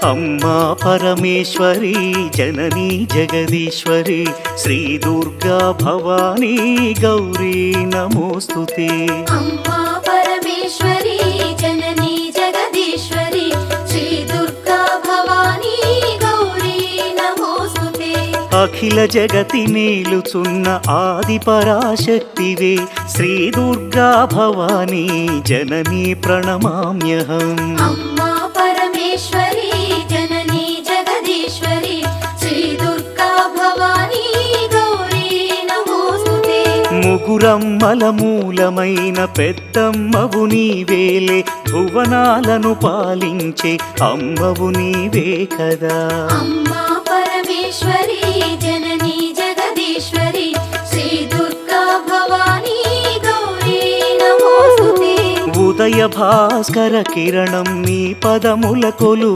अम्मा परमेश्वरी जननी जगदीश्वरी श्री दुर्गा भवानी गौरी नमोस्तुते। अम्मा परमेश्वरी जननी जगदीश्वरी श्री दुर्गा भवानी गौरी नमोस्तुते। अखिल जगति मेलुचुन्न आदि पराशक्तिवे श्री दुर्गा भवानी जननी प्रणमाम्यहम्। अम्मा परमेश्वरी जननी जगदीश्वरी श्री दुर्गा भवानी गौरी नमोस्तुते। ముగురమ్మల మూలమైన పెద్దమ్మవు నీవేలే భువనాలను పాలించే అమ్మవు నీవే కదా। अम्मा परमेश्वरी जननी जगदीश्वरी श्री दुर्गा भवानी गौरी नमोस्तुते। ఉదయ భాస్కర కిరణం నీ పదముల కొలు